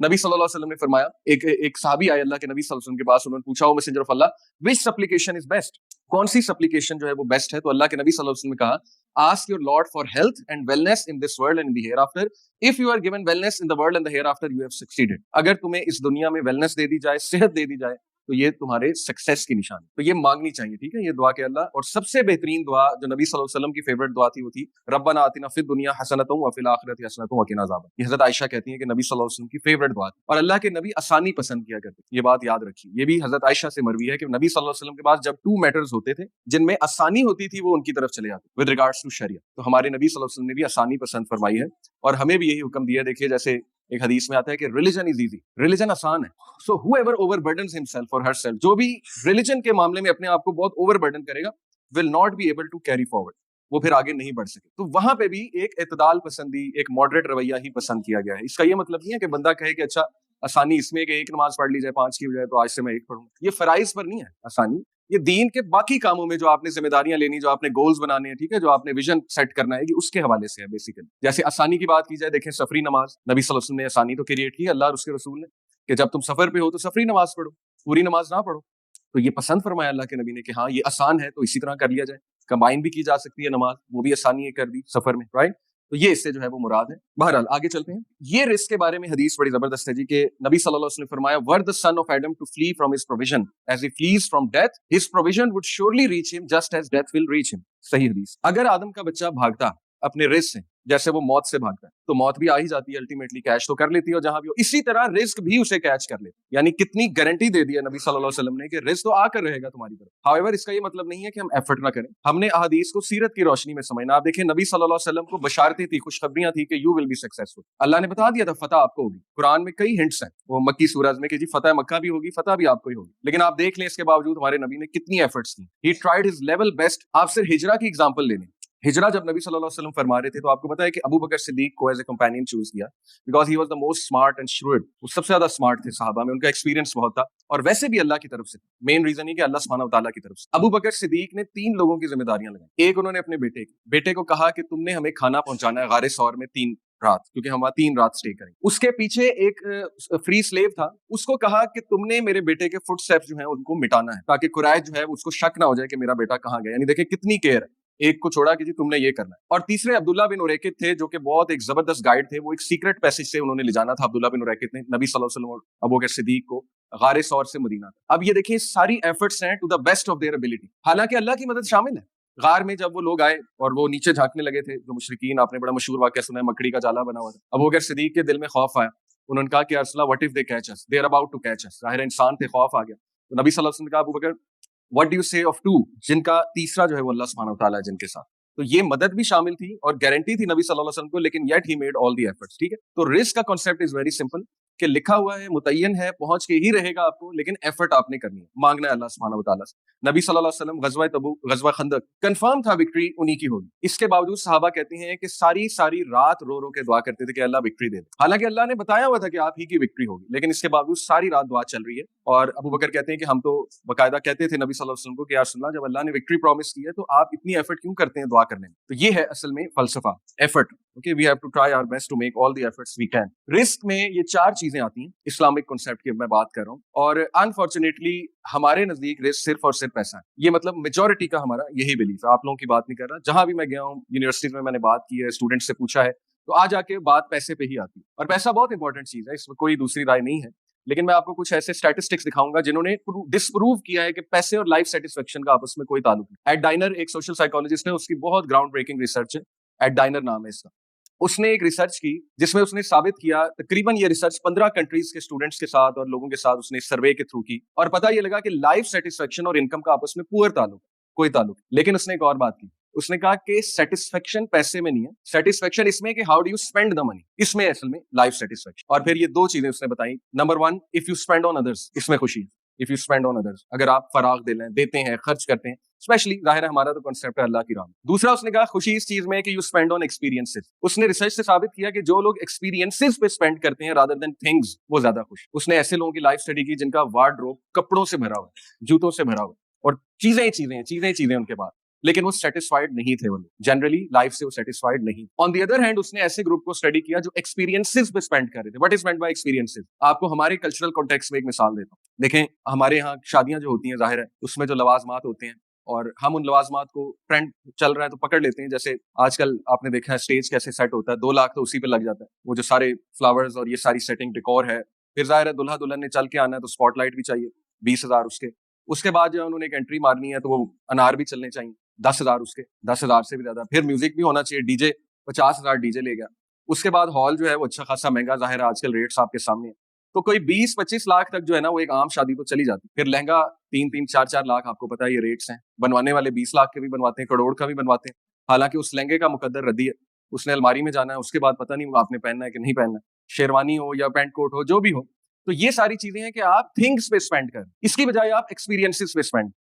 نبی صلی اللہ علیہ وسلم نے فرمایا, ایک صحابی آئے اللہ کے نبی صلی اللہ علیہ وسلم کے پاس, انہوں نے پوچھا, oh messenger of Allah, which supplication is best, کون سی سپلیکیشن جو ہے وہ بیسٹ ہے؟ تو اللہ کے نبی صلی اللہ علیہ وسلم نے کہا, ask your Lord for health and wellness in this world and in the hereafter. If you are given wellness in the world and the hereafter, you have succeeded. اگر تمہیں اس دنیا میں wellness دے دی جائے, صحت دے دی جائے, تو یہ تمہارے سکسیس کی نشانی. تو یہ مانگنی چاہیے, ٹھیک ہے, یہ دعا کہ اللہ. اور سب سے بہترین دعا جو نبی صلی اللہ علیہ وسلم کی فیورٹ دعا تھی وہ تھی ربنا آتنا فی الدنیا حسنۃ وفی الآخرۃ حسنۃ وقنا عذاب النار. یہ حضرت عائشہ کہتی ہیں کہ نبی صلی اللہ علیہ وسلم کی فیورٹ دعا تھی, اور اللہ کے نبی آسانی پسند کیا کرتے. یہ بات یاد رکھیے, یہ بھی حضرت عائشہ سے مروی ہے کہ نبی صلی اللہ علیہ وسلم کے پاس جب 2 میٹرز ہوتے تھے جن میں آسانی ہوتی تھی, وہ ان کی طرف چلے جاتے ود ریگارڈس ٹو شریعہ. تو ہمارے نبی صلی اللہ علیہ وسلم نے بھی آسانی پسند فرمائی ہے, اور ہمیں بھی یہی حکم دیا. دیکھیے جیسے ایک حدیث میں آتا ہے کہ ریلیجن از ایزی, ریلیجن آسان ہے. سو ہو ایور اوور برڈنز ہمسیلف اور ہر سیلف, جو بھی ریلیجن کے معاملے میں اپنے آپ کو بہت اوور برڈن کرے گا, will not be able to carry forward, وہ پھر آگے نہیں بڑھ سکے. تو وہاں پہ بھی ایک اعتدال پسندی, ایک ماڈریٹ رویہ ہی پسند کیا گیا ہے. اس کا یہ مطلب نہیں ہے کہ بندہ کہے کہ اچھا آسانی اس میں کہ ایک نماز پڑھ لی جائے 5 کی بجائے, تو آج سے میں 1 پڑھوں. یہ فرائض پر نہیں ہے آسانی, یہ دین کے باقی کاموں میں جو آپ نے ذمہ داریاں لینی, جو آپ نے گولز بنانے ہیں, ٹھیک ہے, جو آپ نے ویژن سیٹ کرنا ہے, یہ اس کے حوالے سے ہے بیسیکلی. جیسے آسانی کی بات کی جائے, دیکھیں سفری نماز, نبی صلی اللہ علیہ وسلم نے آسانی تو کریٹ کی, اللہ اور اس کے رسول نے, کہ جب تم سفر پہ ہو تو سفری نماز پڑھو, پوری نماز نہ پڑھو. تو یہ پسند فرمایا اللہ کے نبی نے کہ ہاں یہ آسان ہے, تو اسی طرح کر لیا جائے. کمبائن بھی کی جا سکتی ہے نماز, وہ بھی آسانی کر دی سفر میں, رائٹ. تو یہ اس سے جو ہے وہ مراد ہے. بہرحال آگے چلتے ہیں. یہ رزق کے بارے میں حدیث بڑی زبردست ہے جی, کہ نبی صلی اللہ علیہ وسلم نے فرمایا, were the son of Adam to flee from his provision as he flees from death, his provision would surely reach him just as death will reach him. صحیح حدیث. اگر آدم کا بچہ بھاگتا اپنے رزق سے, جیسے وہ موت سے بھاگتا ہے, تو موت بھی آ ہی جاتی ہے الٹیمیٹلی, کیچ تو کر لیتی ہے, اور جہاں بھی ہو اسی طرح رزق بھی اسے کیچ کر لیتا. یعنی کتنی گارنٹی دے دی ہے نبی صلی اللہ علیہ وسلم نے کہ رزق تو آ کر رہے گا تمہاری طرف. ہاؤیور اس کا یہ مطلب نہیں ہے کہ ہم ایفرٹ نہ کریں. ہم نے احادیث کو سیرت کی روشنی میں سمجھنا. آپ دیکھیں نبی صلی اللہ علیہ وسلم کو بشارتیں تھی, خوشخبریاں تھی کہ یو ول بی سکسیسفل. اللہ نے بتا دیا تھا فتح آپ کو ہوگی. قرآن میں کئی ہنٹس ہیں وہ مکی سورج میں کہ جی فتح مکہ بھی ہوگی, فتح بھی آپ کو ہی ہوگی. لیکن آپ دیکھ لیں اس کے باوجود ہمارے نبی نے کتنی ایفرٹس کی. ہی ٹرائیڈ ہز لیول بیسٹ. آپ صرف ہجرہ کی ایگزامپل لے لیں. ہجرہ جب نبی صلی اللہ علیہ وسلم فرما رہے تھے, تو آپ کو پتا ہے کہ ابو بکر صدیق کو ایز اے کمپینین چوز کیا, because he was the most smart and shrewd. وہ سب سے زیادہ اسمارٹ تھے صحابہ میں, ان کا ایکسپیرینس بہت تھا, اور ویسے بھی اللہ کی طرف سے. مین ریزن یہ کہ اللہ سبحانہ و تعالیٰ کی طرف سے ابو بکر صدیق نے 3 لوگوں کی ذمہ داریاں لگائیں. ایک انہوں نے اپنے بیٹے کو کہا کہ تم نے ہمیں کھانا پہنچانا ہے غار ثور میں 3 رات, کیونکہ ہم 3 رات اسٹے کریں. اس کے پیچھے ایک فری سلیو تھا, اس کو کہا کہ تم نے میرے بیٹے کے فٹ اسٹیپس جو ہیں ان کو مٹانا ہے, تاکہ قریش جو ہے اس کو شک نہ ہو جائے کہ میرا بیٹا کہاں گیا. یعنی دیکھیں کتنی کیئر ہے, ایک کو چھوڑا کہ جی تم نے یہ کرنا ہے. اور تیسرے عبداللہ بن اریکت تھے, جو کہ بہت ایک زبردست گائیڈ تھے. وہ ایک سیکرٹ پیسج سے انہوں نے لے جانا تھا عبداللہ بن اریکت نے نبی صلی اللہ علیہ وسلم اور ابو بکر صدیق کو غار ثور سے مدینہ. اب یہ دیکھیں ساری ایفرٹس ہیں to the best of their ability, حالانکہ اللہ کی مدد شامل ہے. غار میں جب وہ لوگ آئے اور وہ نیچے جھانکنے لگے تھے, جو مشرکین, آپ نے بڑا مشہور واقعہ سنا ہے, مکڑی کا جالا بنا ہوا تھا. ابو بکر صدیق کے دل میں خوف آیا, انہوں نے کہا کہ یا رسول اللہ, what if they catch us, they are about to catch us. ظاہر انسان تھے, خوف آ گیا. تو نبی صلی اللہ علیہ وسلم نے کہا ابو بکر what do you say of 2, جن کا تیسرا جو ہے وہ اللہ سبحانہ و تعالیٰ ہے جن کے ساتھ. تو یہ مدد بھی شامل تھی اور گارنٹی تھی نبی صلی اللہ علیہ وسلم کو, لیکن yet he made all the efforts. ٹھیک ہے, تو رزق کا کانسیپٹ از ویری سمپل, کہ لکھا ہوا ہے, متعین ہے, پہنچ کے ہی رہے گا آپ کو, لیکن ایفرٹ آپ نے کرنی ہے, مانگنا ہے اللہ سبحانہ و تعالیٰ سے. نبی صلی اللہ علیہ وسلم غزوہ تبوک, غزوہ خندق, کنفرم تھا وکٹری انہی کی ہوگی. اس کے باوجود صحابہ کہتے ہیں کہ ساری رات رو کے دعا کرتے تھے کہ اللہ وکٹری دے دے. حالانکہ اللہ نے بتایا ہوا تھا کہ آپ ہی کی وکٹری ہوگی, لیکن اس کے باوجود ساری رات دعا چل رہی ہے. اور ابو بکر کہتے ہیں کہ ہم تو باقاعدہ کہتے تھے نبی صلی اللہ علیہ وسلم کو کہ یا رسول اللہ, جب اللہ نے وکٹری پرومس کی ہے تو آپ اتنی ایفرٹ کیوں کرتے ہیں دعا کرنے میں. تو یہ ہے اصل میں فلسفہ, effort. Okay, we have to try our best to make all the efforts we can. رزق میں یہ 4 چیزیں آتی ہیں اسلامک کنسیپٹ کی میں بات کر رہا ہوں, اور انفارچونیٹلی ہمارے نزدیک رزق صرف اور صرف پیسہ ہے. یہ مطلب میجورٹی کا ہمارا یہی بلیف ہے, آپ لوگوں کی بات نہیں کر رہا. جہاں بھی میں گیا ہوں, یونیورسٹیز میں نے بات کی ہے, اسٹوڈنٹ سے پوچھا ہے, تو آ جا کے بات پیسے پہ ہی آتی ہے. اور پیسہ بہت امپورٹنٹ چیز ہے, اس میں کوئی دوسری رائے نہیں ہے. لیکن میں آپ کو کچھ ایسے اسٹیٹسٹکس دکھاؤں گا جنہوں نے ڈسپروو کیا ہے کہ پیسے اور لائف سیٹسفیکشن کا آپس میں کوئی تعلق نہیں. ایڈ ڈائنر ایک سوشل سائیکالوجسٹ ہے, اس کی بہت گراؤنڈ بریکنگ ریسرچ ہے, ایڈ ڈائنر نام ہے اس کا. اس نے ایک ریسرچ کی جس میں اس نے ثابت کیا, تقریباً یہ ریسرچ 15 کنٹریز کے اسٹوڈنٹس کے ساتھ اور لوگوں کے ساتھ اس نے سروے کے تھرو کی, اور پتہ یہ لگا کہ لائف سیٹسفیکشن اور انکم کا آپس میں پور تعلق ہے, کوئی تعلق. لیکن اس نے ایک اور بات کی, اس نے کہا کہ سیٹسفیکشن پیسے میں نہیں ہے, سیٹسفیکشن اس میں کہ how do you spend the money, اس میں اصل میں لائف سیٹسفیکشن. اور پھر یہ 2 چیزیں اس نے بتائی. Number 1, if you spend on others, اس میں خوشی ہے. If you spend on others, اگر آپ فراغ دیتے ہیں, خرچ کرتے ہیں, اسپیشلی ظاہر ہے ہمارا تو کنسیپٹ ہے اللہ کی راہ. دوسرا اس نے کہا خوشی اس چیز میں کہ یو اسپینڈ آن ایکسپیرینسز. اس نے ریسرچ سے ثابت کیا کہ جو لوگ ایکسپیرینسز پہ اسپینڈ کرتے ہیں رادر دین تھنگز, وہ زیادہ خوش. اس نے ایسے لوگوں کی لائف اسٹڈی کی جن کا وارڈروب کپڑوں سے بھرا ہوا ہے, جوتوں سے بھرا ہوا ہے, اور چیزیں ان کے پاس, لیکن وہ سیٹسفائڈ نہیں تھے, وہ جنرلی لائف سے وہ سیٹسفائڈ نہیں. آن دی ادر ہینڈ اس نے ایسے گروپ کو اسٹڈی کیا جو ایکسپیرینسز پہ اسپینڈ کر رہے تھے. What is meant by experiences? آپ کو ہمارے کلچرل کانٹیکسٹ میں ایک مثال دیتا ہوں. دیکھیں ہمارے یہاں شادیاں جو ہوتی ہیں ظاہر ہے اس میں جو لوازمات ہوتے ہیں, اور ہم ان لوازمات کو ٹرینڈ چل رہا ہے تو پکڑ لیتے ہیں. جیسے آج کل آپ نے دیکھا ہے اسٹیج کیسے سیٹ ہوتا ہے, 2 لاکھ تو اسی پہ لگ جاتا ہے. وہ جو سارے فلاورز اور یہ ساری سیٹنگ ڈیکور ہے, پھر ظاہر ہے دلہا دلہن نے چل کے آنا ہے تو اسپاٹ لائٹ بھی چاہیے 20,000 اس کے بعد جو ہے انہوں نے ایک انٹری مارنی ہے تو وہ انار بھی چلنے چاہیے 10,000 اس کے 10,000 سے بھی زیادہ. پھر میوزک بھی ہونا چاہیے, ڈی جے 50,000 ڈی جے لے گیا. اس کے بعد ہال جو ہے وہ اچھا خاصا مہنگا, ظاہر ہے آج کل ریٹس آپ کے سامنے ہیں, تو کوئی 20-25 لاکھ تک جو ہے نا وہ ایک عام شادی تو چلی جاتی. پھر لہنگا 3-4 لاکھ, آپ کو پتا ہے یہ ریٹس ہیں. بنوانے والے 20 لاکھ کے بھی بنواتے ہیں, کروڑ کا بھی بنواتے ہیں. حالانکہ اس لہنگے کا مقدر ردی ہے, اس نے الماری میں جانا ہے, اس کے بعد پتہ نہیں وہ آپ نے پہننا ہے کہ نہیں پہننا ہے, شیروانی ہو یا پینٹ کوٹ ہو جو بھی ہو. تو یہ ساری چیزیں ہیں کہ آپ تھنگس پہ اسپینڈ کریں, اس کی بجائے آپ ایکسپیرینسز پہ اسپینڈ